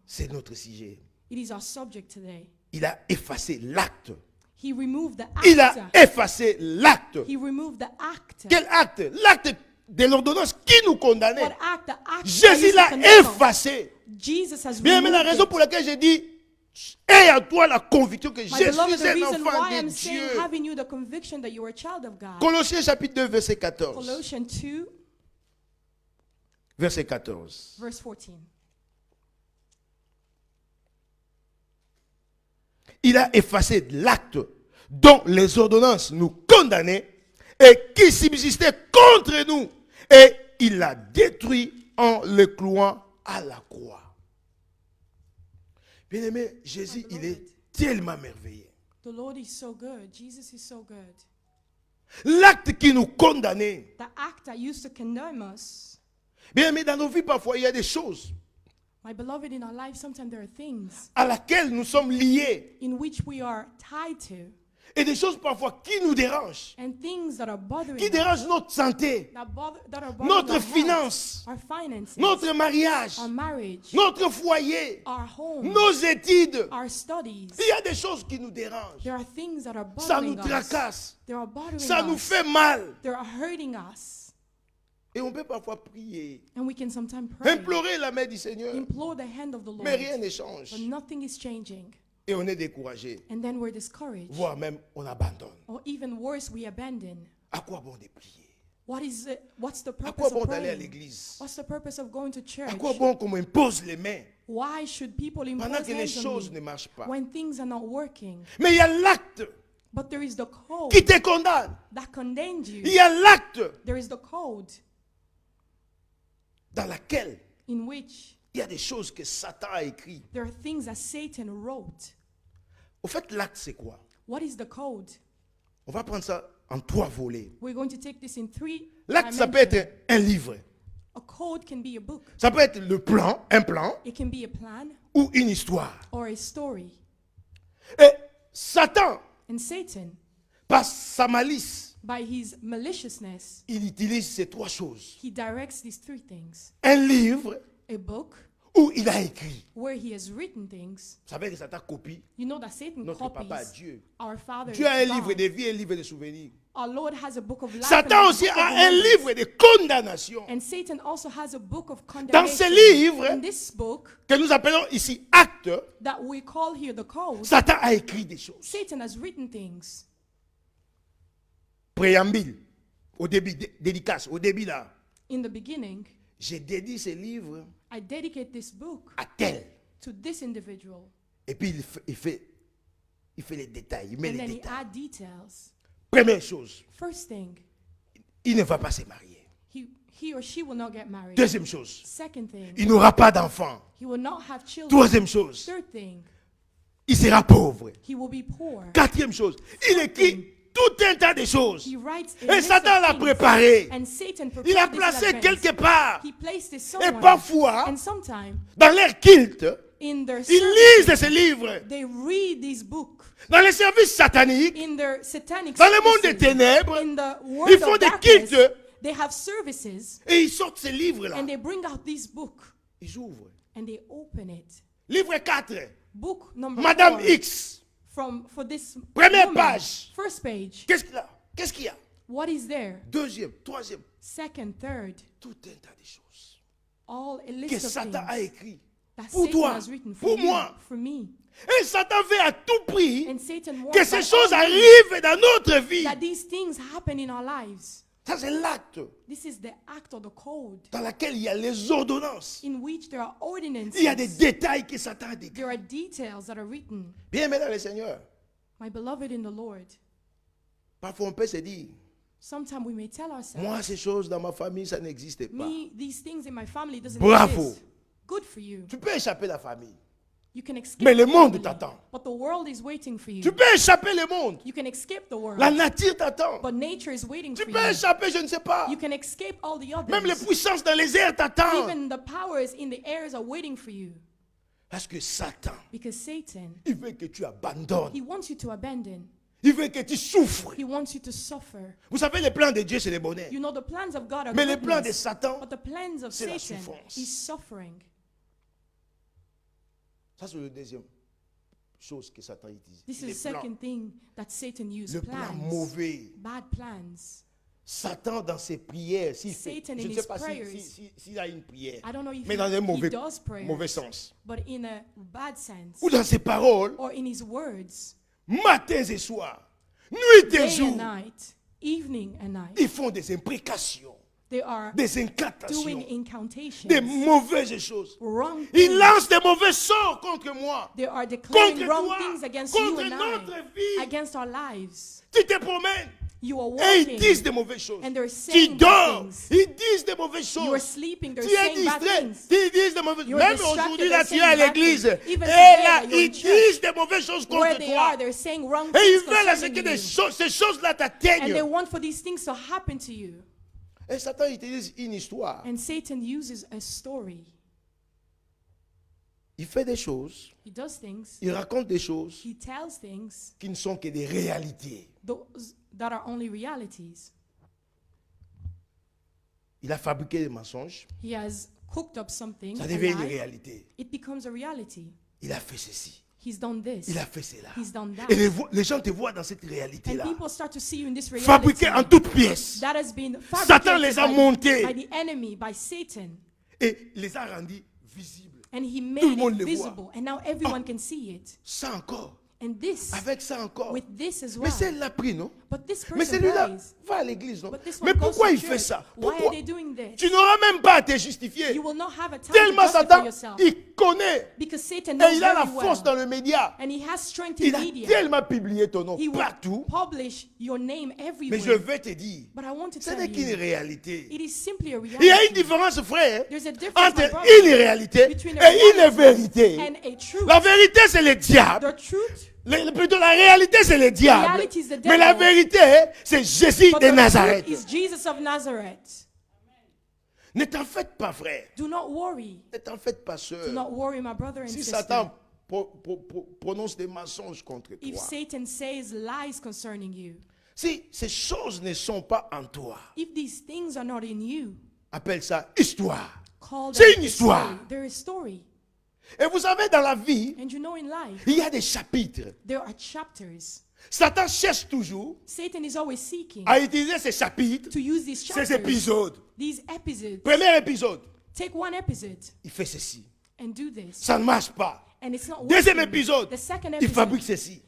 C'est notre sujet. It is our subject today. Il a effacé l'acte. He removed the Il a actor. effacé l'acte. He removed the actor. Quel acte? L'acte de l'ordonnance qui nous condamnait. What act? The act that Jésus used to l'a condemn us. effacé. Jesus has Bien, mais la removed raison it. pour laquelle j'ai dit, aie à toi la conviction que My je beloved, the suis un reason enfant why de I'm saying Dieu. having you the conviction that you are a child of God. Colossiens chapitre 2, verset 14. Colossians 2, Verset 14. verse 14. Il a effacé l'acte dont les ordonnances nous condamnaient et qui subsistait contre nous. Et il l'a détruit en le clouant à la croix. Bien-aimé, Jésus, il est tellement merveilleux. The Lord is so good. Jesus is so good. L'acte qui nous condamnait. The act that used to condemn us. Bien-aimé, dans nos vies, parfois, il y a des choses My beloved, in our life, sometimes there are things à laquelle nous sommes liés. in which we are tied to, Et des choses parfois qui nous dérangent. and things that are bothering Qui us, dérangent notre santé, that are bothering notre our finance, health, our finances, notre mariage, our marriage, notre foyer, our home, nos études. our studies. Il y a des choses qui nous dérangent. There are things that are Ça nous bothering us. tracasse. They are bothering Ça nous us. fait mal. They are hurting us. Et on peut parfois prier, And we can sometimes pray, implorer la main du Seigneur. implore the hand of the Lord, Mais rien ne change. but nothing is changing. Et on est découragé. And then we're discouraged. Voire même on abandonne. Or even worse, we abandon. À quoi bon de prier? What's the À purpose quoi bon of d'aller à praying? l'église? What's the purpose of going to church? À quoi bon qu'on m'impose les mains Why should people pendant impose que les hands on choses me ne marchent pas? when things are not working? Mais il y a l'acte But there is the code qui te condamne. that condemns Il you. y a l'acte There is the code dans laquelle in which il y a des choses que Satan a écrites. there are things that Satan wrote. Au fait, l'acte, c'est quoi? What is the code? On va prendre ça en 3 volets. We're going to take this in 3 L'acte, ça peut dimensions. être un livre. A code can be a book. Ça peut être le plan, un plan, It can be a plan ou une histoire. or a story. Et Satan, And Satan, par sa malice, by his maliciousness, il utilise ces 3 choses. he directs these 3 things. Un livre A book où il a écrit. where he has written things. Vous savez que Satan copie You know that Satan notre papa copies Dieu. our Father. Dieu a un livre God. de vie et un livre de souvenirs. Our Lord has a book of life. Satan and a aussi book of a un remembrance. livre de condamnation. And Satan also has a book of Dans ce condemnation. livre In this book que nous appelons ici acte, that we call here the code, Satan a écrit des choses. Satan has written things. Préambule, au début, dédicace, au début là. In the beginning, J'ai dédié ce livre I dedicate this book à tel. to this individual. Et puis il fait les détails, il met And les then he détails. add details. Première chose, First thing, il ne va pas se marier. he or she will not get married. Deuxième chose, Second thing, il n'aura pas d'enfant. he will not have children. Troisième chose, Third thing, il sera pauvre. he will be poor. Quatrième chose, il écrit tout un tas de choses. He writes a Et list Satan of l'a things. préparé. And Satan prepared Il a this in placé advance. quelque part. He placed it Et somewhere. parfois, And sometimes dans leur culte, in their ils service, lisent ce livre. they read this book. Dans les services sataniques, In their satanic dans le monde des services, ténèbres, in the world ils font of des darkness, cultes they have services et ils sortent ce livre-là. and they bring out this book Ils ouvrent. and they open it. Livre 4, Book number Madame 4 X. for this Première woman. page. First page. Qu'est-ce qu'il y a? What is there? Deuxième, troisième, Second, third. tout un tas de choses All a que list of Satan a things écrit. that pour Satan toi, has written pour for you, moi. for me. Et Satan veut à tout prix And Satan wants que ces by choses all means arrivent dans notre vie. that these things happen in our lives. Ça, c'est l'acte This is the act or the code dans lequel il y a les ordonnances. in which there are ordinances. Il y a des détails que Satan a décrits. There are details that are written. Bien, mesdames et seigneurs, My beloved in the Lord, parfois on peut se dire, sometimes we may tell ourselves, moi, ces choses dans ma famille, ça n'existe pas. me, these things in my family doesn't Bravo. exist. Good for you. Tu peux échapper la famille. You can escape Mais le the monde family, t'attend. but the world is waiting for you. Tu peux échapper le monde. You can escape the world, La nature t'attend. but nature is waiting Tu for peux you. échapper, je ne sais pas. You can escape all the others. Même les puissances dans les airs t'attendent. Even the powers in the airs are waiting for you. Parce que Satan, Because Satan, il veut que tu abandonnes. he wants you to abandon. Il veut que tu souffres. He wants you to suffer. Vous savez, les plans de Dieu, c'est le bonheur. You know the plans of God are Mais les plans de goodness, Satan, but the plans of c'est la Satan souffrance. is suffering. Ça, c'est la deuxième chose que Satan utilise. This Les is the plans. second thing that Satan used. Le plan Plans. mauvais. Bad plans. Satan, dans ses prières, s'il fait, Satan je in ne sais his pas prayers. s'il a une prière, I don't know if mais dans un he mauvais, does prayers, mauvais sens. but in a bad sense. Ou dans ses paroles, Or in his words. matins et soirs, nuit et Day and jour, night. Evening and night. ils font des imprécations, They are des doing incantations, incantations. des mauvaises choses. Wrong Ils things. lancent des mauvais sorts contre moi, They are declaring contre wrong toi, things against you contre and notre I. vie. Against our lives. Tu te promènes You are et ils walking. disent des mauvaises choses. And they're Tu saying bad dors, things. ils disent des mauvaises You are choses. sleeping. They're Tu es saying bad distrait, things. ils disent des mauvaises choses. You're Même distracted, aujourd'hui, they're là, tu es saying à bad l'église. things. Et Even là, today, you're in ils church. disent des mauvaises choses Where contre they toi. are, they're saying wrong Et things ils veulent à ce concerning que you. ces choses-là And they t'atteignent. want for these things to happen to you. Et Satan utilise une histoire. And Satan uses a story. Il fait des choses, He does things. il raconte des choses He tells things qui ne sont que des réalités. those that are only realities. Il a fabriqué des mensonges, He has cooked up something. ça A devient une lie. réalité. It becomes a reality. Il a fait ceci, He's done this. il a fait cela. He's done that. Et les gens te voient dans cette And réalité-là, people start to see you in this reality fabriquée en toutes pièces. that has been Satan les a fabricated montés by the enemy, by Satan. et les a rendus visibles. And he Tout le made monde it le voit. visible. And now everyone can see it. Ça encore, And this, avec ça encore. with this as Mais well. celle-là pris, non? But this Mais person celui-là prays. va à l'église, non? But this one Mais goes pourquoi to il fait church. ça? Why are Pourquoi? they doing this? Tu n'auras même pas à te justifier. You will not have a time to Tellement justify Satan, yourself. il connaît. Because Satan Et knows il a la very force well. dans le média. And he has strength Il in a media. tellement publié ton nom He will partout. publish your name Mais everywhere. je vais te dire, But I want to ce tell n'est qu'une you, réalité. it is simply a Il y a une reality. différence, frère, There's a difference, my entre brother, une réalité between a et une reality vérité. and a truth. La vérité, c'est le diable. The truth, Plutôt, la réalité, c'est le diable. reality is the Mais la devil. vérité, c'est Jésus but de the Nazareth. truth is Jesus of Nazareth. Ne t'en faites pas, frère. Do not worry. Ne t'en faites pas, Do sœur. not worry, my brother and Si sister. Satan prononce des mensonges contre If toi, Satan says lies concerning you, si ces choses ne sont pas en toi, if these things are not in you, appelle ça histoire. call C'est them une a histoire. story. There is story. Et vous savez, dans la vie, And you know in life, il y a des chapitres. there are chapters. Satan cherche toujours Satan is always seeking à utiliser ces chapitres, to use these ces chapters, épisodes. these episodes. Premier épisode, Take one episode il fait ceci. and do this. Ça ne marche pas. And it's not Deuxième working. épisode, The second il fabrique episode, ceci.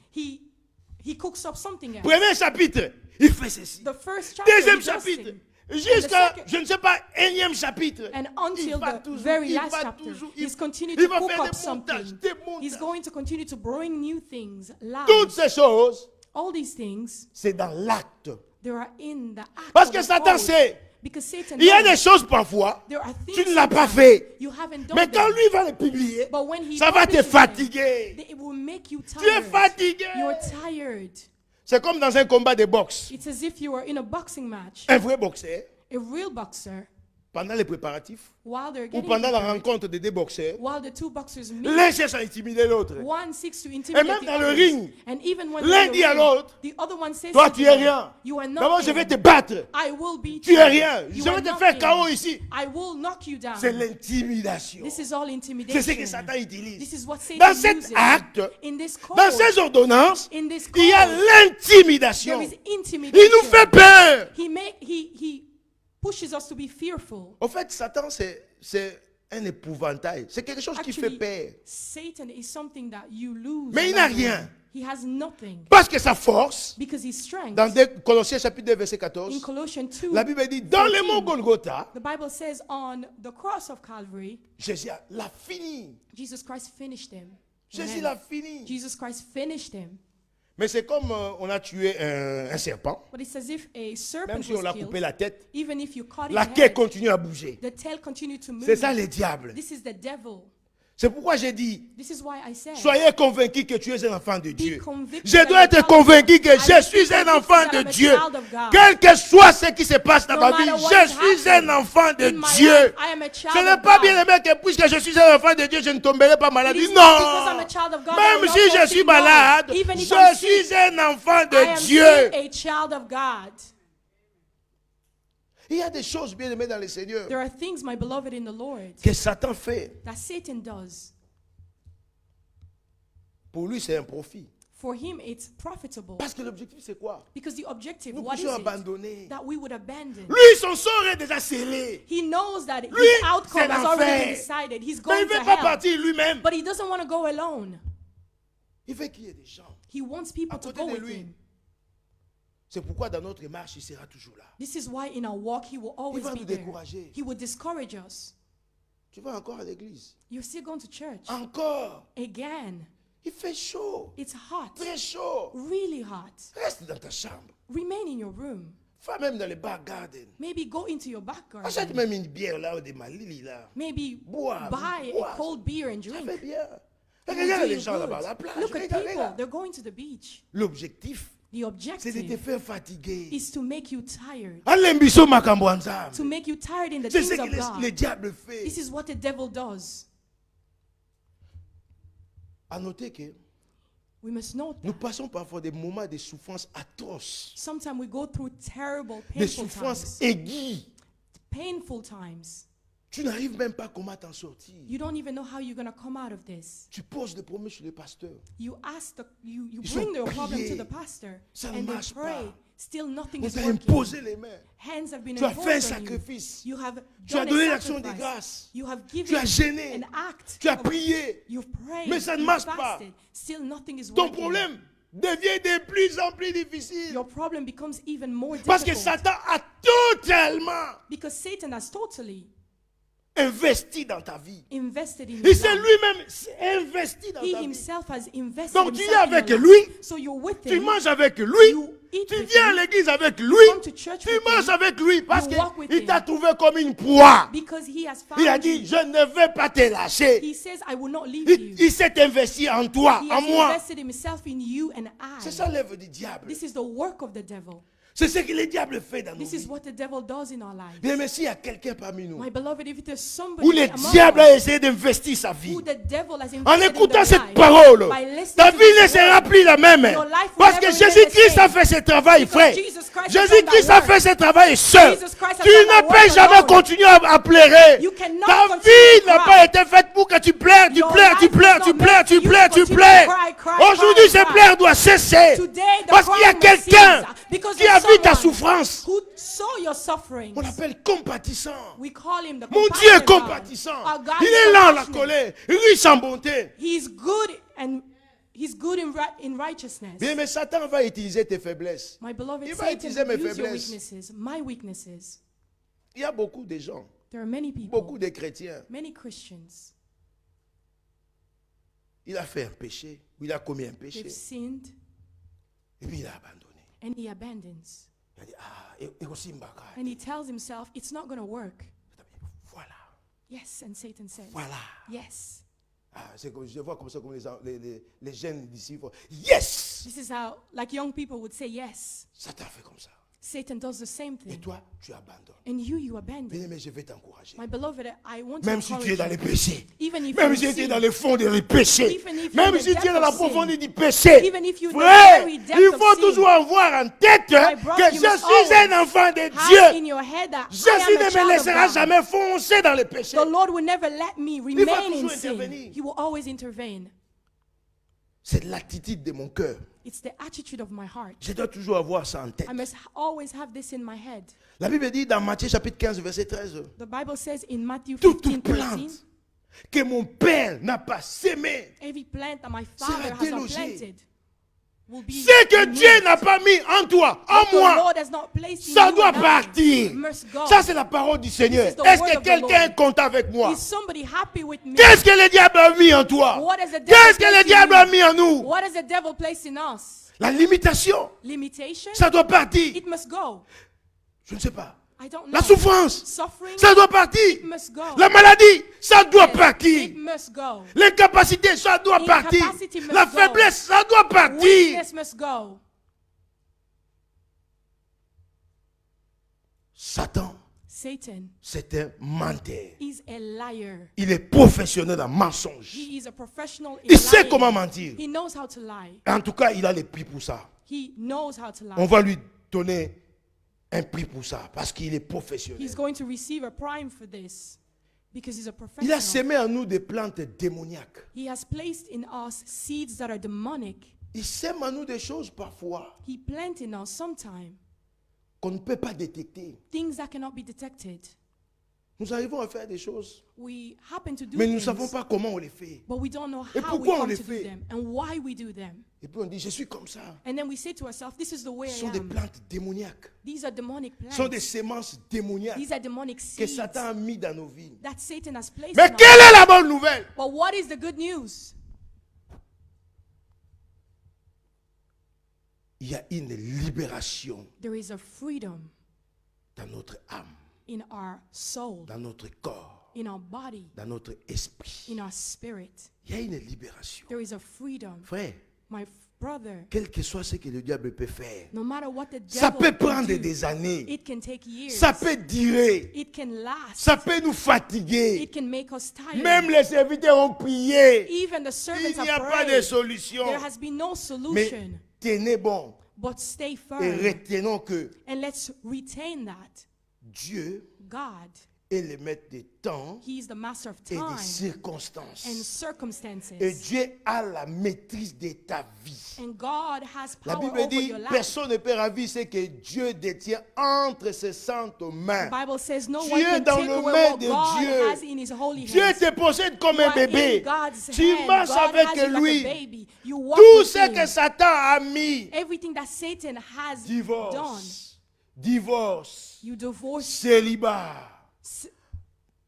he cooks up something else. Premier chapitre, il fait ceci. The first chapter, Deuxième he does chapitre, thing. jusqu'à, second- je ne sais pas, énième chapitre. And Il until va the toujours, very il last va chapter, toujours, he's continued il to va cook faire up des montages, something. des He's montages. going to continue to bring new things, Toutes lies. ces choses, All these things, c'est dans l'acte. they are in the act Parce of que the Satan code. sait, Because Satan il y a knows des choses parfois, there are things tu ne l'as pas sometimes fait. you haven't done Mais quand them. lui va les publier, But when he ça va te publishes them, fatiguer. it will make you Tu es tired. fatigué. You're tired. C'est comme dans un combat de boxe. It's as if you were in a boxing match. Un vrai boxeur, A real boxer, pendant les préparatifs, while they're ou getting pendant la prepared, rencontre des deux boxeurs, while the two boxers meet, l'un cherche à intimider l'autre. one seeks to Et intimidate même the dans le others. ring, And even when l'un they're in dit the à ring, l'autre, the other one says toi to tu es them, rien. you are D'abord je vais te nothing. battre. I will beat Tu you. es rien. You Je are vais te faire nothing. KO ici. I will knock you down. C'est l'intimidation. This is all C'est intimidation. ce que Satan utilise. This is what Satan Dans cet uses. acte, In this code, dans ces ordonnances, in this il y a code, l'intimidation. there is Il intimidation. nous fait peur. He pushes us to be fearful. En fait, Satan, c'est un épouvantail. C'est quelque chose qui fait Actually, peur. Satan is something that you lose. Mais il n'a along the way. rien. He has nothing. Parce que sa force, Because his strength, dans Colossiens chapitre 2, verset 14, in Colossians 2, la Bible dit, dans le mont 14, Golgotha, the Bible says on the cross of Calvary, Jésus l'a fini. Jesus Christ finished him. Jésus Amen. l'a fini. Jesus Christ finished him. Mais c'est comme on a tué un serpent, But it's as if a serpent même si on was l'a killed. coupé la tête, Even if you cut la his queue head, continue à bouger. the tail continued to move. C'est ça le diable. This is the devil. C'est pourquoi j'ai dit, This is why I said, soyez convaincus que tu es un enfant de Dieu. convicted Je that dois you're a être child of convaincu que God. I je must be suis un convicted enfant that de I'm a Dieu. child of God. Quel que soit ce qui se passe dans No ma vie, matter what je has suis un happened enfant de in my Dieu. life, I am a child Ce n'est of pas God. bien aimé que puisque je suis un enfant de Dieu, je ne tomberai pas malade. It is Non. not because I'm a child of God that I Même will si not je fall suis sick. No. malade, Even if je I'm sick, suis un enfant I de am Dieu. still a child of God. Il y a des choses bien aimées dans le Seigneur There are things, my beloved in the Lord, que Satan fait. that Satan does. Pour lui, c'est un profit. For him, it's profitable. Parce que l'objectif, c'est quoi? Because the objective, Nous what is puissions it? abandonner. That we would abandon. Lui, son sort est déjà scellé. He knows that his Lui, outcome c'est has already been l'enfer. decided. He's Mais going il ne to veut pas hell. partir lui-même. But he doesn't want to go alone. Il veut qu'il y ait des gens He wants people à to côté go de with lui. him. C'est pourquoi dans notre marche, il sera toujours là. This is why in our walk he will always va be nous there. décourager. He will discourage us. Tu vas encore à l'église. You're still going to church. Encore. Again. Il fait chaud. It's hot. Très chaud. Really hot. Reste dans ta chambre. Remain in your room. Va même dans le bar garden. Maybe go into your back Achète garden. même une bière là ou des malili là. Maybe Bois, buy bois. a cold beer and Ça drink. fait bien. It will Regarde do les you gens good. là-bas à la plage. Look at Regarde, people. regarde. They're going to the beach. L'objectif, The c'est de te objective faire fatiguer. is to make you tired. Alembiso makambo nzambe. To make you tired in the C'est things ce of que God. le diable fait. This is what the devil does. À noter que We must note nous that. passons parfois des moments de souffrance atroces. Sometimes we go through terrible, Des painful souffrances times. aiguës. Painful times. Tu n'arrives même pas comment t'en sortir. You don't even know how you're going to come out of this. Tu poses des problèmes sur le pasteur. You ask you Ils bring ont your problem prié. to the pastor Ça ne and they marche pray. pas. Still nothing On is t'a working. imposé les mains. Hands have been Tu as fait un imposed on you. sacrifice. You have Tu as done donné a l'action des sacrifice. grâces. You have Tu as given gêné. an act. Tu as of- prié. You've prayed. Mais ça ne you've marche pas. fasted. Still nothing is Ton working. problème devient de plus en plus difficile. Your problem becomes even more Parce que difficult. Satan a totalement Because Satan has totally investi dans ta vie. invested in Et your c'est life. lui-même investi dans He ta vie. himself has invested Donc tu es himself in avec your lui, life. So you're with Tu him. manges avec lui. You eat Tu with viens à him. l'église avec lui. come to church Tu with manges him. avec lui parce You walk with qu'il t'a him. trouvé comme une proie. Because he has found Il a dit, you. je ne vais pas te lâcher. He says, I will not leave Il, you. il s'est investi en toi, He en has moi. invested himself in you and C'est I. ça l'œuvre du diable. This is the work of the devil. C'est ce que le diable fait dans nos This is vies. what the devil does in our lives. Bien, mais s'il y a quelqu'un parmi nous My beloved, if there's somebody où le among diable us a essayé d'investir sa vie, who the devil has en invested in écoutant their cette life, parole, by listening ta to vie ne this sera word, plus la même. your life will Parce que never remain Jésus-Christ the a same. fait ce travail, Because frère. Jesus Christ has Jésus-Christ done a that fait work. ce travail seul. Jesus Christ has Tu done ne that peux work jamais alone. continuer à pleurer. You cannot Ta continue vie to n'a cry. pas été faite pour que tu pleures, tu Your pleures, tu life was pleures, not tu meant pleures, for tu you to pleures, tu continue to pleures. cry, cry, Aujourd'hui, cry, ces cry. pleurs doivent cesser. Today, the Parce qu'il y a crying will quelqu'un cease because qui a there's vu ta someone souffrance. who saw your sufferings. On l'appelle compatissant. We call him the Mon Dieu est compassionate God. compatissant. Our God Il is est lent à la compassionate. colère, riche en bonté. He's good and he's good in righteousness. Bien, mais Satan va utiliser tes faiblesses. My beloved, Il va Satan utiliser mes will use your faiblesses. weaknesses, my weaknesses. Il y a beaucoup de gens, There are many people, beaucoup de chrétiens. many Christians. Il a fait un péché, ou il a commis un péché, They've sinned et puis il a abandonné. and he abandons. Il a dit, et aussi Mbaka. And he tells himself, it's not going to work. Voilà, Yes, and Satan says, voilà. yes. C'est comme, je vois comme ça, comme les jeunes d'ici font, yes! This is how, like young people would say yes. Satan fait comme ça. Satan does the same Et thing. toi, tu abandonnes. And you abandon. Bien, mais je vais t'encourager. My beloved, I want to Même si tu es encourage dans les you. péchés. Even if Même you si tu es sin, dans le fond des péchés. Even if you're Même in the si tu es depth dans la of sin. profondeur du péché. Even if you're in the Frère, very depth il of faut sin. toujours avoir en tête My brother, que you je must suis un always enfant de have Dieu. in your head that Jésus I am a ne me child of laissera God. jamais foncer dans le péché. The Lord will never let me va remain in toujours sin. intervenir. He will always intervene. C'est l'attitude de mon cœur. It's the attitude of my heart. Je dois toujours avoir ça en tête. I must always have this in my head. La Bible dit dans Matthieu chapitre 15 verset 13. The Bible says in Matthew Toute 15, 13, plante que mon Père n'a pas sémée, every plant that my sera Father has not délogée. planted will be ce que removed. Dieu n'a pas mis en toi, en What the moi, Lord has not placed in ça you doit and I partir. must go. Ça, c'est la parole du Seigneur. This is the Est-ce word que of the quelqu'un Lord. est content avec moi? Is somebody happy with me? Qu'est-ce que le diable a mis en toi? What has the devil Qu'est-ce que le placed in diable you? a mis en nous? What has the devil placed in us? La limitation, Limitation? ça doit partir. It must go. Je ne sais pas. I don't know. La souffrance, Suffering? ça doit partir. It must go. La maladie, ça doit Yes, partir. It must go. L'incapacité, ça doit partir. Incapacity must La go. faiblesse, ça doit partir. Weakness must go. Satan, Satan c'est un menteur. is a liar. Il est professionnel en mensonge. He is a professional in Il sait lying. comment mentir. He knows how to lie. En tout cas, il a les prix pour ça. He knows how to lie. On va lui donner un prix pour ça parce qu'il est professionnel. He's going to receive a prime for this Because he's a Il a professional. semé en nous des plantes démoniaques. He has placed in us seeds that are demonic. Il sème en nous des choses parfois He planted in us sometime qu'on ne peut pas détecter. things that cannot be detected. Nous arrivons à faire des choses, We happen to do mais nous ne things, savons pas comment on les fait. but we don't know Et how we pourquoi on come les to fait? do them and why we do them. Et puis on dit, je suis comme ça. And then we say to ourselves, this is the way Ce I sont des am. plantes démoniaques. These are demonic Ce sont des plants. semences démoniaques These are demonic que seeds Satan a mis dans nos vies. that Satan has placed Mais in us. quelle est la bonne nouvelle? But what is the good news? Il y a une libération There is a freedom dans notre âme, in our soul, dans notre corps, in our body, dans notre esprit. in our spirit. Il y a une libération. There is a freedom. Frère, My brother, quel que soit ce que le diable peut faire, no matter what the ça devil peut prendre can do, des années. it can take years. Ça peut durer. It can last. Ça peut nous fatiguer. It can make us tired. Même les serviteurs ont prié. Even the servants Il n'y a have pas de prayed. solution. There has been no Mais solution. tenez bon But stay et firm. retenons que And let's retain that. Dieu God, est le maître des temps He is the master of et des time circonstances. and Et circumstances. Dieu a la maîtrise de ta vie. And God has La power Bible over dit, your life. personne ne peut ravir ce que Dieu détient entre ses saintes mains. The Bible says no Tu one es can dans take le away main what de God Dieu. has in His holy Dieu hands. te possède comme You un are in bébé. God's Tu hand. marches God avec has you like a lui. baby. You walk Tout with ce him. que Satan a mis, Everything that Satan has done, divorce, divorce, you divorce. célibat, S-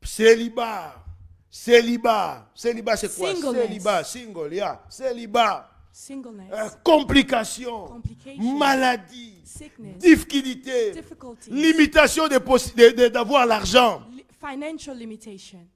célibat, célibat. Célibat c'est quoi? Singleness. Célibat, single, yeah. Célibat, Singleness, complications, Complications. maladie, sickness, difficultés, difficulties, limitation d'avoir l'argent. financial limitation.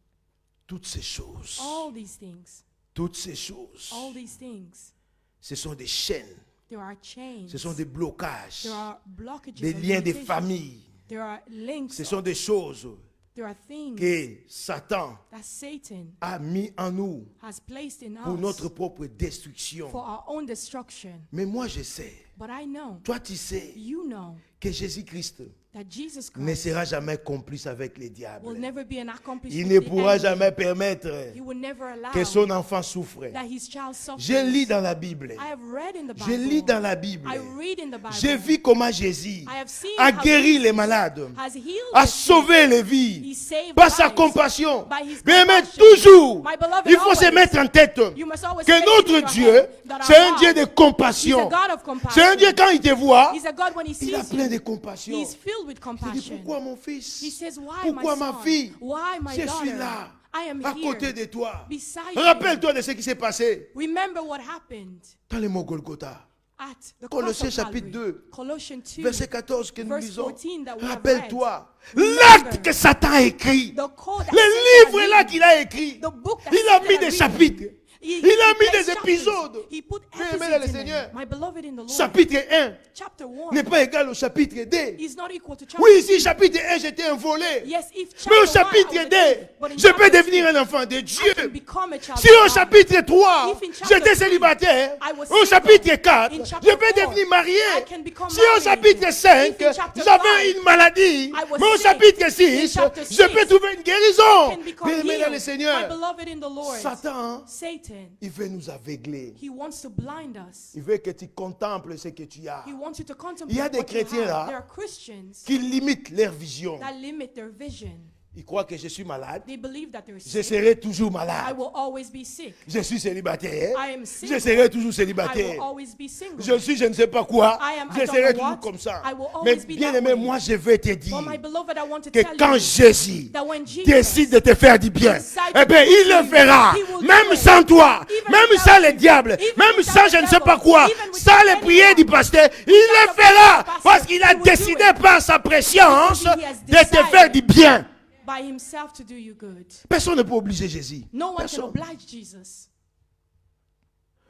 Toutes ces choses, All these things, toutes ces choses, all these things, ce sont des chaînes, there are chains. ce sont des blocages, There are blockages. des and liens de limitations. famille. There are links. Ce sont des choses There are things que Satan that Satan a mis en nous has placed in pour us notre propre destruction. for our own destruction. Mais moi je sais, But I know, toi tu sais you know, que Jésus-Christ that Jesus ne Christ sera jamais complice avec les will diables. never be an accomplice Il with ne the pourra enemy. jamais permettre He will never allow que son enfant souffre. that his child suffers. Je lis dans la Bible. I have read in the Je lis Bible. dans la Bible. I read in the Bible. J'ai vu comment Jésus I have seen a how guéri Jesus les malades, has healed a the sick. sauvé les He vies saved par sa lives. compassion. By his Mais compassion. toujours, My beloved, il faut se always, mettre en tête you must always que place it in notre your Dieu, head that our c'est un God, Dieu de He's a compassion. God of compassion. C'est un Dieu, quand il te voit, He's a God when He il a sees plein de you. compassion. He's filled with Il dit, compassion. pourquoi mon fils? He says, why Pourquoi my ma son? fille? Why my Je daughter? suis là, I am à here côté de toi. beside Rappelle-toi de ce qui s'est passé you. Remember what happened dans le mont Golgotha. at the Colossiens cross of chapitre Calvary. 2, Colossians 2, verset 14 que nous verse lisons. 14 that we have Rappelle-toi read. l'acte Remember que Satan a écrit. the code that Le Satan livre had là written, qu'il a écrit. the book that Il a Satan mis had des written. chapitres. He Il a mis placed des chapters. épisodes. He put Bien-aimé dans le episodes in Seigneur. them. My beloved in the Lord. Chapitre 1 Chapter 1 n'est pas égal au chapitre 2. is not equal to chapter Oui, ici, 2. chapitre 1, j'étais un volé. Yes, if Mais au chapter 1 I chapitre was a 2, thief, but in je peux chapter devenir 2, un enfant de I can Dieu. become a child Si of au God. chapitre 3, If in chapter j'étais 3, célibataire, I was au single. chapitre 4, In je chapter peux 4, devenir marié. I can become Si au married. chapitre 5, If in chapter j'avais 5, une maladie, I was mais au sick. chapitre In 6, chapter je 6, peux trouver une guérison. can become Bien-aimé dans le healed. My Seigneur, beloved in the Lord. Satan, Satan, il veut nous aveugler. he wants to blind us. Il veut que tu contemples ce que tu as. He wants you to contemplate Il y a des what you chrétiens have. là There are Christians qui limitent leur vision. that limit their vision. Ils croient que je suis malade. They believe that they're Je sick. serai toujours I malade. will always be sick. Je suis célibataire. I am Je single. serai toujours I célibataire. will always be single. Je ne sais pas quoi. I Je don't serai know toujours what. comme ça. I will Mais always be bien that aimé, way. moi je veux te dire But my beloved, I want to que tell quand you Jésus that when Jesus décide de te faire du bien, decide eh to bien do il le you, fera. he will do Même it. sans toi, Even même without sans les you, diables, even même without sans the je ne sais pas devil, quoi, even without sans les prières anyone, du pasteur, il without le the prayer fera. of the pastor, Parce qu'il a he will do décidé it. par sa préscience Because he has de te decided. faire du bien. by himself to do you good. Personne ne peut obliger Jésus. No one can Personne. oblige Jesus.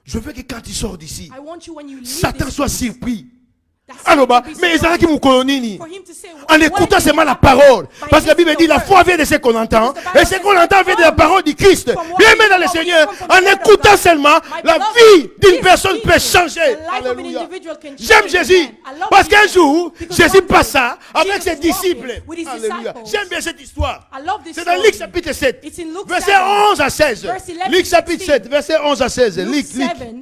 Je veux que quand tu sors d'ici, I want you when you leave Satan this soit place, surpris. Alors, mais ils ont qui colonie. For him to say, En "Why écoutant did seulement you la happen?" parole. By Parce que la Bible listening dit la to the foi word. vient de ce qu'on entend. Because the Bible Et ce says qu'on that entend vient de la God parole du Christ. from what Bien-aimé we dans le know, Seigneur, we come from en the word of écoutant God. seulement, My la beloved, vie d'une this personne peut teaching, changer. the life of an Alléluia. individual can J'aime change Jésus. again. I love Parce qu'un Jesus. jour, Because Jésus one day, passa avec Jesus ses was walking disciples. with his Alléluia. disciples. J'aime bien cette histoire. I love this C'est dans story. Luc chapitre 7. It's in Luke Verset 7. 11 à 16. Verse 11 Luc to chapitre 16. 7, verset 11 à 16. Luke Luc, 7.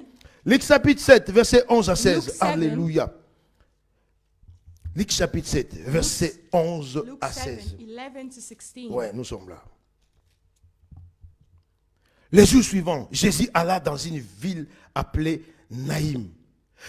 Luc chapitre 7, verset 11 à 16. Luke 7. Alléluia. Luc chapitre 7, verset 11 Luke à 7, 16. 11 to 16. Ouais, nous sommes là. Les jours suivants, Jésus alla dans une ville appelée Naïm.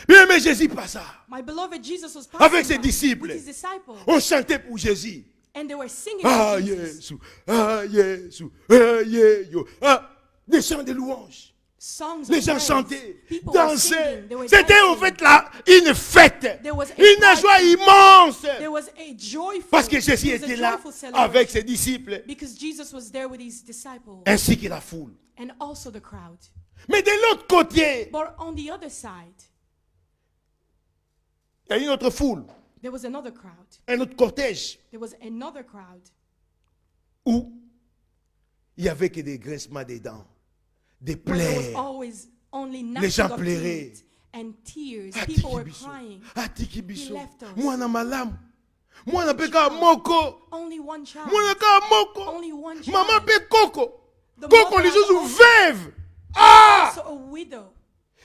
Bien, mais Jésus passa. My beloved Jesus was Avec passing ses by disciples. with his disciples, On chantait pour Jésus. and they were singing Ah, for Jesus. Jésus, ah, Jésus, ah, Jésus. Ah, des chants de louanges. Songs Les of gens praise. chantaient, People were dansaient. singing. They were C'était en dancing. fait là une fête. There was a Une party. joie immense. There was a joyful, Parce que Jésus there was a était là joyful celebration avec ses disciples, because Jesus was there with his disciples ainsi que la foule. and also the crowd. Mais de l'autre côté, But on the other side, il y a une autre foule, there was another crowd. un autre cortège, There was another crowd où il n'y avait que des grincements des dents, des where there was plaies. always only Les gens gnashing of pleuraient. teeth and tears. Ah, People were Tikibiso. crying. Ah, Tikibiso. He left us. Moi, na malam. Moi, na peka moko. Only one child. Moi, na ka moko. Only one child. Maman pe coco. The Coco, mother les and autres also- veuves. Ah! Also a widow.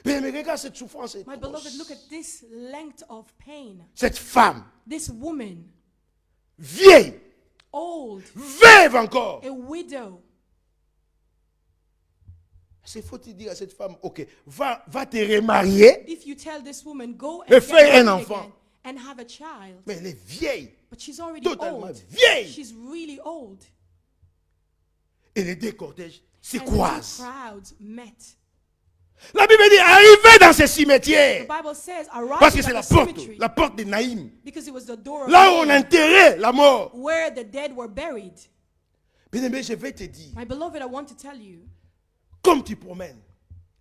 Mais regarde cette souffrance. My beloved, look at this length of pain. Cette femme, This woman, vieille, old, veuve encore. a widow. C'est faut te dire à cette femme, ok, va te remarier, If you tell this woman, go Et and fais get un married enfant. again and have a child, mais elle est vieille, but she's already totalement old. vieille. She's really old. Et les deux cortèges se And the croisent. crowds met. La Bible dit, arrivez dans ces The cimetières. Bible says, Parce que arriving c'est at la the porte, cemetery, la porte de Naïm. because it was the door of Là où on Nain, enterrait la mort. where the dead were buried. Bien-aimé, je vais te dire, My beloved, I want to tell you, comme tu promènes,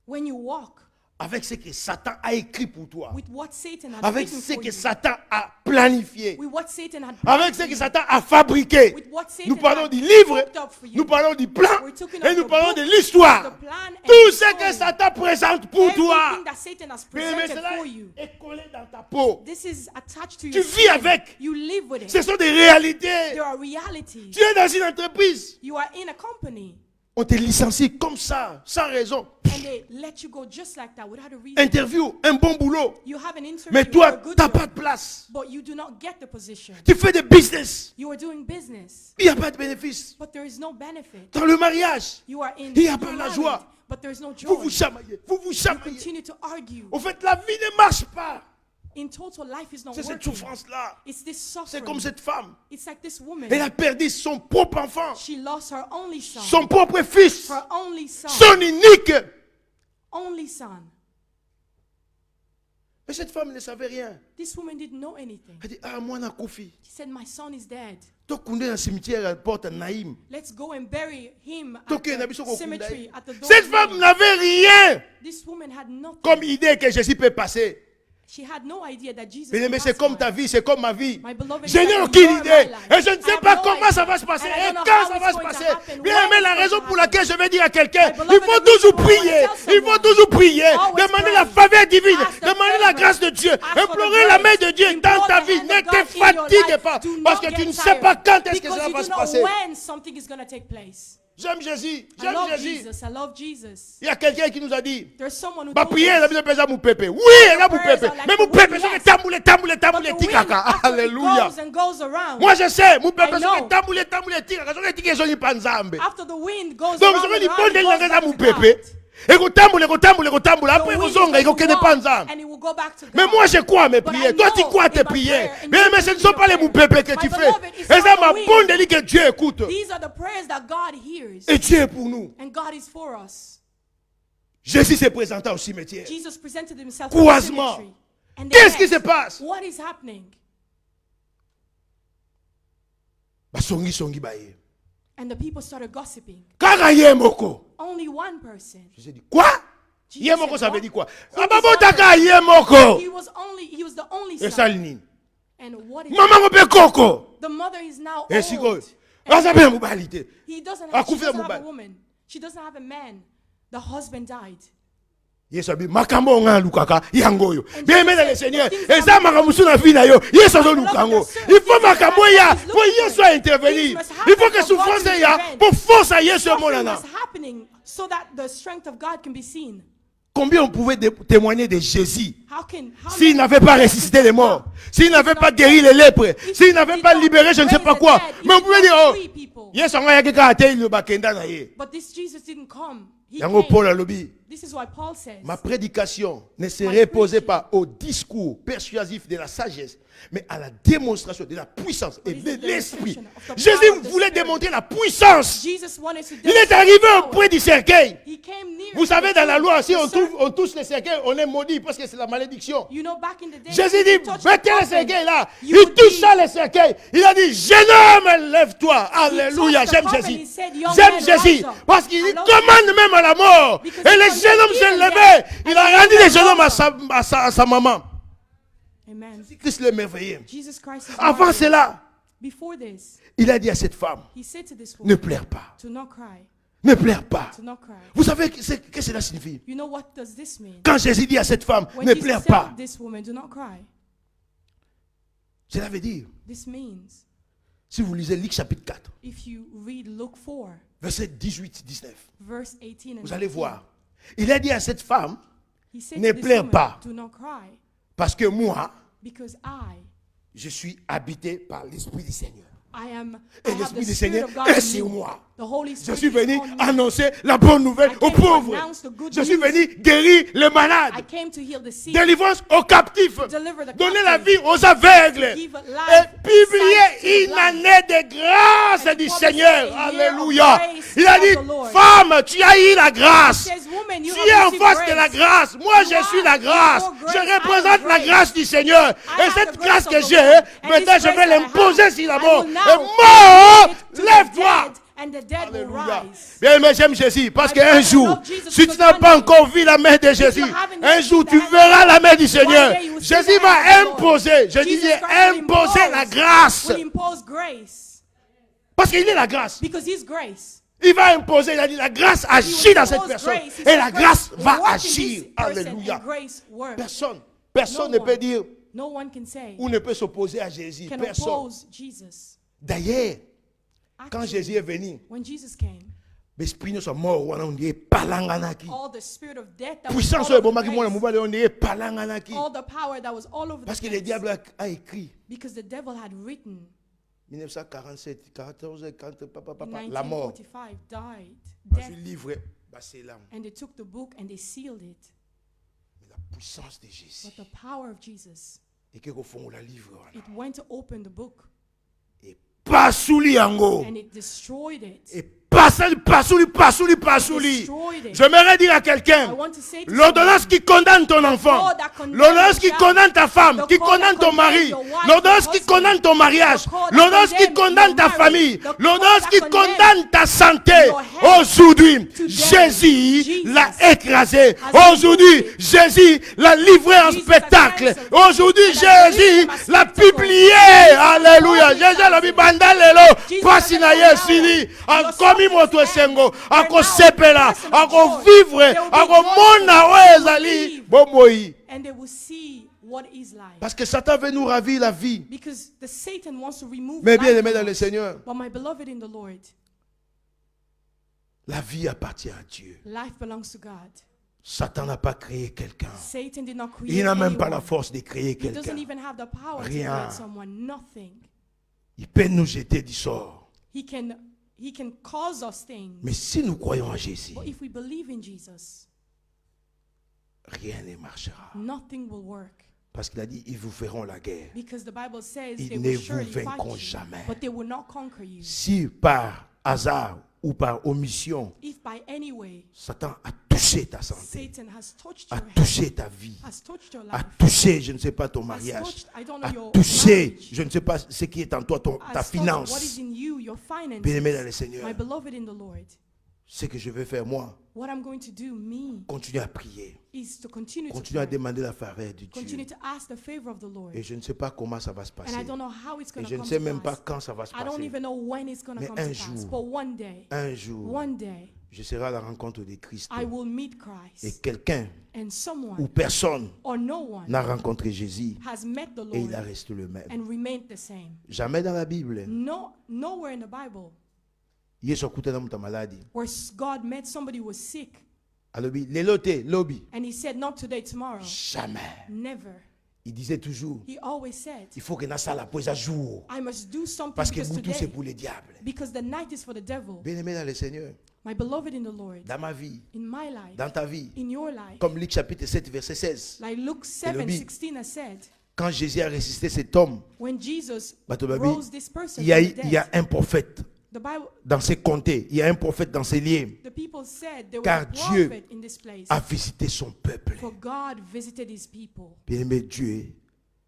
when you walk avec ce que Satan a écrit pour toi, with what Satan had avec written ce for que you, Satan a planifié, with what Satan had avec planned ce for que you, Satan a fabriqué, with what Satan nous parlons had du livre, cooked up for you, nous parlons du plan we're talking et of nous the parlons book, de l'histoire. the plan and Tout the ce que story. Satan présente pour toi, Everything that Satan has bien-aimé, presented cela for you, est collé dans ta peau. this is attached to Tu your vis skin. avec. You live with it. Ce sont des réalités. There are realities. Tu es dans une entreprise, You are in a company on te licencie comme ça, sans raison. and they let you go just like that without a reason. Interview, un bon boulot. You have an interview, Mais you toi, have a good tu n'as job, pas de place. but you do not get the position. Tu fais des business. You are doing business, Il n'y a pas de bénéfice. but there is no benefit. Dans le mariage, You are in il n'y a you're pas la married, joie. but there is no vous vous joy. chamaillez, vous vous You chamaillez. continue to argue. Au fait, la vie ne marche pas. In total, life is not C'est cette working. souffrance-là. It's this C'est suffering. comme cette femme. It's like this woman. Elle a perdu son propre enfant, She lost her only son. son propre fils, Her only son. son unique. Only son. Mais cette femme ne savait rien. This woman didn't know anything. Elle dit, ah, moi, na Kofi. She said, my son is dead. Donc, on est dans le cimetière à la porte de Naïm. Let's go and bury him at Donc, il y a un the habit sur le cemetery, at the door. Cette of femme Nain. n'avait rien This woman had nothing. comme idée que Jésus peut passer. She had no idea that Jesus Mais would c'est pass comme by. ta vie, c'est comme ma vie. My beloved, Je n'ai it's like aucune your idée. life. Et je ne I sais have pas no comment idea. ça va se passer And I et don't know quand how ça it's va se going to passer. happen, Bien when aimé, la it's raison going to pour laquelle je vais dire à quelqu'un, My beloved, il faut the toujours reason why I prier. tell Il faut someone, toujours prier. always Demander pray. la faveur divine. Ask the Demander la favor. grâce de Dieu. Ask for the Implorer la main grace. de Dieu dans Implore ta the vie. hand Ne of te God in your fatigue life. pas. Do Parce not que tu get ne sais tired. pas quand est-ce que Because ça you va do se know passer. when something is going to take place. J'aime Jésus. I J'aime love Jésus. Jesus. I love Jesus. Il y a quelqu'un qui nous a dit, There's someone who bah told prier, us, la Bible pèse à mon pépé. Oui, elle a mon prayers pépé. are like Mais the mon wind, pépé, c'est yes. que tamboulé, tamboulé, but tamboulé, the wind, tikaka. after it Alléluia. goes and goes around. Moi je sais, mon pépé, I c'est know. que tamboulé, tamboulé, tikaka. Je vais dire que je n'ai pas nzambe. After the wind goes Donc, around, je vais and dire, around, bon, it il goes y a back mon to pépé. God. Et que tamboulé, tamboulé, tamboulé. The Après, wind vous is going onguez, to que n'est walk, pas nzambe. and it will go back to God. Mais moi je crois à mes But prières. I Toi tu know crois à tes in my prières. prayer, and Mais, you mais ce ne believe sont your pas les prayer. moupépés que My tu fais. beloved, it's Et ça not m'a the wind. bon de dire que Dieu écoute. These are the prayers that God hears. Et Dieu est pour nous. And God is for us. Jésus s'est présenté au cimetière. Jesus presented himself Croisement. to the cemetery. And they Qu'est-ce qui met. se passe? What is happening? Basongi songi baye. And the people started gossiping. Kaka ye moko. Only one person. Je dit quoi? Jesus Yemoko, said, ça veut what? dire quoi? Who is Ababotaka yemoko. He was the only Et son. ça, l'ini. And what is Maman mope koko. the mother is now Et si quoi? old. Azabe moubalite. He doesn't Ah, have, she Koufia doesn't have a Mouba. woman. She doesn't have a man. The husband died. Yesu abi makambo nga lukaka yango yo. And Bien Jesus aimé dans le said, Seigneur. things Et ça happen. makamusu na vie na yo. Yesu azo lukango. Beloved, Il faut things makambo happen. ya He's pour looking Yesu for a it. intervenir. Things must Il faut happen que for God souffrance to ya intervene. pour force à Yesu Something monana. was happening so that the strength of God can be seen. Combien on pouvait témoigner de Jésus How s'il many n'avait pas ressuscité les morts, s'il n'avait pas guéri les lèpres, s'il n'avait pas libéré je ne sais pas quoi. Mais on pouvait dire, oh, Yesu anga yaki kaka te il bakenda na ye. But this Jesus didn't come. He Yango Paul came. alobi. This is why Paul says, Ma prédication ne se My reposait preaching. pas au discours persuasif de la sagesse, mais à la démonstration de la puissance et But de it's the l'esprit. demonstration of the Jésus power of the voulait Spirit. démontrer la puissance. Jesus wanted to Il est arrivé auprès du cercueil. He came near Vous to savez, the dans la tomb. loi, si The on touche le cercueil, on est maudit parce que c'est la malédiction. You know, back in the day, Jésus if dit, you touch the mettez le coffin, cercueil là. you Il would touche be- ça le cercueil. Il a dit, jeune homme, lève-toi. Alléluia, touched the j'aime coffin, Jésus. he said, young J'aime man, Jésus. rise up. Parce qu'il I love commande même à la mort. Because Et he le commands jeune homme s'est even levé. death. Il And a he rendu even le jeune homme rose à sa maman. Amen. Christ le merveilleux. Jesus Christ is Avant marvelous. cela, Before this, il a dit à cette femme, he said to this ne woman, pleure pas. to not cry, Ne pleure pas. to not cry. Vous savez qu'est-ce que cela signifie? You know what does this mean? Quand Jésus dit à cette femme, When ne Jesus pleure said pas, to this woman, do not cry, cela veut dire, this means, si vous lisez Luc chapitre 4, if you read Luke 4, verset 18-19, verse 18 and vous allez 19, voir. Il a dit à cette femme, he said ne to this pleure woman, pas. do not cry, parce que moi, because I je suis habité par l'Esprit du Seigneur. I Et have l'Esprit the du Spirit Seigneur of God est in sur me. moi. The Holy Je Spirit suis is venu on me. annoncer la bonne nouvelle I aux came to pauvres. announce the good Je suis news. venu guérir les malades. I came to heal the sick, Délivrance aux captifs. deliver the Donner la captives, vie aux aveugles. give Et life, publier sight to the une blind. année de grâce And du publish Seigneur. a year of Alléluia. grace Il a of dit, the Lord. femme, tu as eu la grâce. Says, woman, you Tu have es en received face grace. de la grâce. Moi, You je suis are la grâce. for grace. Je I am représente la grace. grâce du Seigneur. I Et have cette the grâce grace que of the j'ai, Lord. And maintenant, this je vais grace that I l'imposer have, sur la I mort. will Et now mort, give it to the lève-toi. dead, and the dead will Alléluia. rise. Bien, mais j'aime Jésus parce My qu'un brother, jour, love Jesus si tu because n'as one pas day, encore vu la main de Jésus, haven't un seen jour the tu hand of verras God, la main du Seigneur. one day you will see Jésus the va hand of the Lord. imposer, je Jesus disais Christ will imposer la impose- grâce. will impose grace Parce qu'il est la grâce. because He's grace. Il va imposer, il a dit la grâce He agit will dans cette impose personne. grace. He Et said la grace grâce will va work in agir. this person, Alléluia. and grace works. Personne No ne peut one. dire No one can say, ou ne peut s'opposer à Jésus. can Personne. oppose Jesus. D'ailleurs, quand Actually, Jésus est venu, when Jesus came, l'esprit ne soit mort, on dirait palanganaki. all the spirit of death that was Puissance all est over bon, the maki mwana place, mobile, on dirait palanganaki. all the power that was all over the Parce que le place, diable a écrit. because the devil had written 1947, 14, 40, in la mort. 1945 died, Parce death, que livre, bah, c'est là. and they took the book and they sealed it. Mais la puissance de Jésus. But the power of Jesus, Et que au fond, on la livre. Voilà. it went to open the book Et pas sous yango. and it destroyed it. Et passouli. Destroyed it. J'aimerais dire à I quelqu'un, want to say to l'ordonnance someone, qui condamne ton enfant, code that condemns l'ordonnance qui your child, condamne ta femme, the qui code condamne that ton mari, condemns your wife, l'ordonnance your qui husband, condamne ton mariage, the code that l'ordonnance qui condemns condamne your ta marriage, famille, the code l'ordonnance that qui condemns condamne ta santé, your health. aujourd'hui, Today, Jésus Jesus l'a écrasé. has Aujourd'hui, removed it. Jésus l'a livré en Jesus spectacle. has cancelled it. Aujourd'hui, And has Jésus released him as l'a spectacle. publié. Jesus Alléluia. has Jésus l'a mis it. banda lelo. Jesus Pasi has na it ye now. sili. Your Akomi suffering moto is esengo. end. You're Ako now sepela. a person of Ako joy. vivre. They will be Ako joyful. mona o They will ezali. believe. Bomoi. And they will see what is life. Parce que Satan veut nous ravir la vie. Because the Satan wants to remove Mais bien life aimé from dans le us. Seigneur, But my beloved in the Lord, la vie appartient à Dieu. life belongs to God. Satan n'a pas créé quelqu'un. Satan did not create Il n'a même pas la anyone. force de créer He doesn't quelqu'un. even have the power to Rien. create someone. Nothing. Il peut nous jeter du sort. He can cause us things. Mais si nous croyons en Jésus, But if we believe in Jesus, rien ne marchera. nothing will work. Parce qu'il a dit, ils vous feront la guerre. Because the Bible says Ils they ne will vous surely vaincront fight you, jamais. but they will not conquer you. Si par hasard ou par omission, If by any way Satan a touché ta santé, Satan has touched a your health, touché ta vie, has touched your a life, touché, je ne sais pas, ton has mariage, touched, I don't know, a your touché, marriage, je ne sais pas ce qui est en toi, ta has touched what is finance. in you, your finances. Bien-aimé dans le My Seigneur, beloved in the Lord, Ce que je vais faire, moi, what I'm going to do, me, continuer à prier. is to continue to Continuer à pray, demander la faveur de Dieu. continue to ask the favor of the Lord. Et je ne sais pas comment ça va se And passer. I don't know how it's Et going to je ne come sais to même pas pass. quand ça va se I don't passer. even know when it's going to Mais come un to pass. jour, But Un jour, one day, je serai à la rencontre de Christ. I will meet Et Christ. quelqu'un And ou someone personne or no one n'a rencontré Jésus has met the et il a Lord resté le même. and remained the same. Jamais dans la Bible, No, nowhere in the Bible Yesu akuta na mtu maladi. where God met somebody who was sick Alobi, lelote, lobby. and he said, not today, tomorrow. Jamais. Never. Il disait toujours, He always said, il faut que na sala pour un jour. I must do something Parce que because Boutou c'est today, pour les diables. because the night is for the devil. Bien-aimé dans le Seigneur, My beloved in the Lord, dans ma vie, in my life, dans ta vie, in your life, comme Luc chapitre 7, verset 16, like Luke 7:16 has said, quand Jésus a ressuscité cet homme, when Jesus Batobabi, rose this person il y from the a dead, un prophète the Bible, dans ses comtés, il y a un prophète dans ses liens, the people said there was Car a Dieu prophet in this place. a visité son peuple. For God visited his people. Bien-aimé, Dieu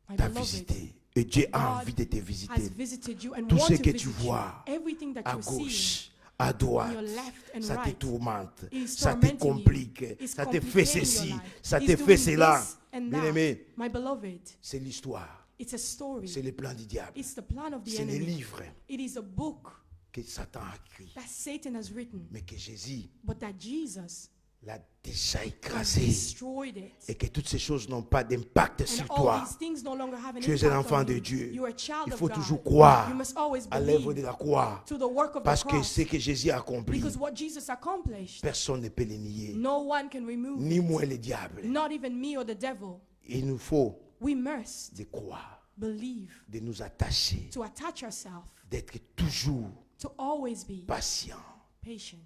My t'a beloved, visité. Et Dieu a God envie de te has visiter. visited you and Tout ce wants que to tu visit vois you. Everything that à you're seeing, gauche, à droite, on your left and ça te right, tourmente, is ça te tormenting you, complique, is ça te fait complicating your ceci, life, ça is te doing fait cela. this and that. Bien-aimé, My beloved, c'est l'histoire, it's a story. c'est le plan du diable, It's the plan of the c'est les enemy. livres It is a book que Satan a écrit, that Satan has written, mais que Jésus but that Jesus l'a déjà has écrasé destroyed it. et que toutes ces choses n'ont pas d'impact And sur all toi. these things no longer have an Tu es un impact enfant on de you. Dieu. You are a child Il of faut God. toujours croire You must always à l'œuvre de believe la croix to the work of the parce que cross. ce que Jésus a accompli, Because what Jesus accomplished, personne ne peut le nier, no one can remove ni it. moi le diable. Not even me or the devil. Il nous faut We must de croire, believe, de nous attacher, to attach ourselves, d'être toujours to always be patient, patient,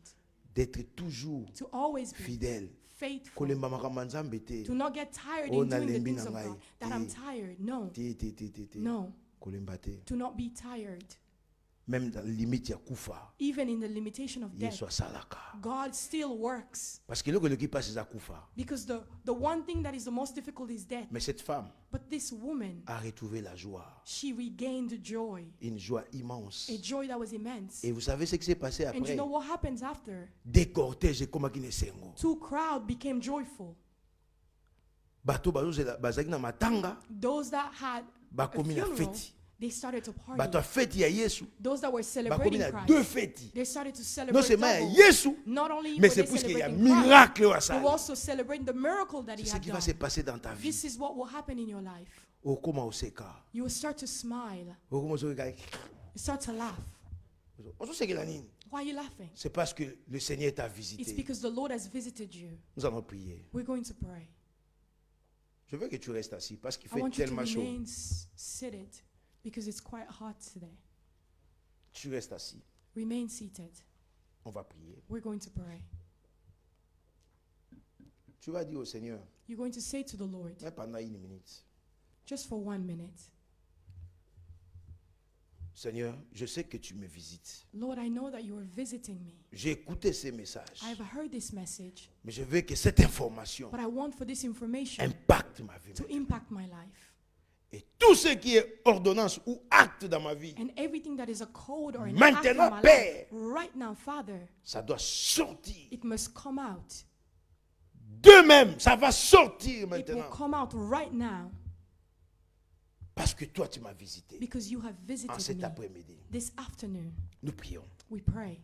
d'être toujours to always be fidèle. faithful, Kolemba makambo nzambe te. to not get tired Oh, in doing the nalembi things na of ngai. God. That I'm Te. tired. No, Te. no, Kolemba te. to not be tired. Même dans la limite ya kufa, Even in the limitation of death, Yesu asalaka. God still works. Parce que loko qui passe à kufa. Because the one thing that is the most difficult is death. Mais cette femme But this woman, a retrouvé la joie, she regained joy, une joie immense. a joy that was immense. Et vous savez ce qui s'est passé And you après? know what happens after? Des cortèges comme qui ne sengo. Two crowd became joyful. Bato bazaki na matanga, Those that had a bakomi na funeral, feti. they started to party. Bato a feti ya Yesu, Those that were bakomi celebrating na Christ, deux feti. they started to Non celebrate seulement ya double. Yesu, Not only mais were c'est they puisqu'il y a celebrating Christ, miracle au they asali. were also celebrating the miracle that he C'est ce had qui va done. se passer dans ta vie. This is what will happen in your life. Oh, comment oseka. You will start to smile. Oh, comment oseka. You start to laugh. On sait que la nini. Why are you laughing? C'est parce que le Seigneur t'a It's visité. because the Lord has visited you. Nous allons prier. We're going to pray. Je veux que tu restes assis parce qu'il I fait want you to tellement chaud. remain seated because it's quite hot today. Tu restes assis. Remain seated. On va prier. We're going to pray. Tu vas dire au Seigneur, You're going to say to the Lord, mais pendant une minute, just for 1 minute, Seigneur, je sais que tu me visites. Lord, I know that you are visiting me. J'ai écouté ces messages, I've heard this message, mais je veux que cette information but I want for this information impacte ma vie. to impact my life. Et tout ce qui est ordonnance ou acte dans ma vie, And everything that is a code or an act in Maintenant, my Père. life, right now, Father, ça doit sortir. it must come out. D'eux-mêmes, ça va sortir It will maintenant. come out right now Parce que toi, tu m'as visité because you have en visited cet me après-midi. this afternoon. Nous prions. We pray.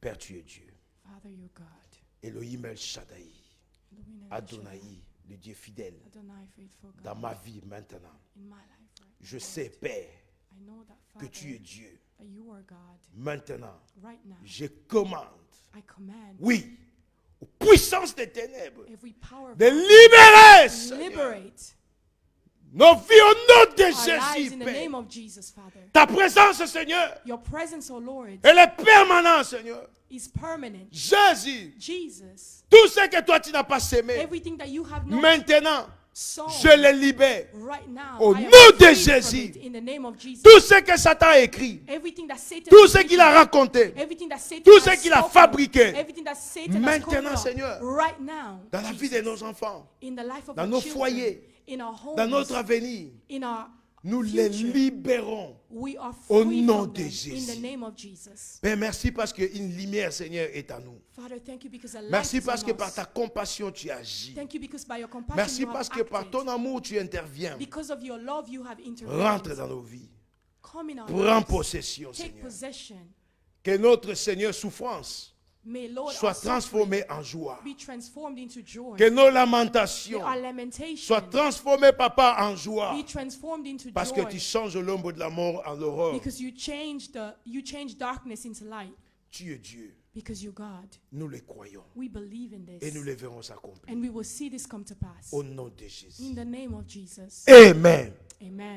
Père, tu es Dieu. Father, you're God. Elohim El Shaddai. Elohim El Adonai, Shaddai, le Dieu fidèle. Adonai, faithful God. Dans ma vie maintenant, In my life, right je now, sais, Père, I know that, que Father, tu es Dieu. that you are God. Maintenant, Right now, je commande, I command oui, aux puissances des ténèbres, every power of de libérer, God, Seigneur, liberate nos vies au nom de our lives Jésus, in the Père. name of Jesus, Father. Ta présence, Seigneur, Your presence, O Lord, elle est permanente, Seigneur. is permanent. Jésus, Jesus, tout ce que toi tu n'as pas semé, everything that you have not maintenant, sown, je les libère. right now, Au I am nom de free from Jésus. it in the name of Jesus. Tout ce que Satan a écrit, Everything that Satan tout has ce qu'il written, a raconté, everything that Satan tout has ce qu'il a spoken, fabriqué, everything that Satan has maintenant, cooked up, Seigneur, right now, dans la vie de nos enfants, in the life of dans our nos children, foyers, in our homes, dans notre avenir, in our nous les future, libérons. we are Au free nom from de them in Jésus. the name of Jesus. Père, merci parce qu'une lumière, Seigneur, est à nous. Father, thank you because a light Merci is parce on que us. par ta compassion, tu agis. Thank you because by your compassion Merci you have parce que par acted. ton amour, tu interviens. Because of your love you have Rentre intervened. dans nos vies. Come in our Prends lives. possession, Take Seigneur. possession. Que notre Seigneur souffrance May Lord soit our suffering transformée en joie. be transformed into joy. Que nos May lamentations our lamentation soient transformées, Papa, en joie. be transformed into Parce que joy. tu changes l'ombre de la mort en l'aurore. Because you change darkness into light. Tu es Dieu. Because you're God. Nous le croyons. We believe in Et nous this. le verrons s'accomplir. And we will see this come to pass. Au nom de Jésus. In the name of Jesus. Amen. Amen.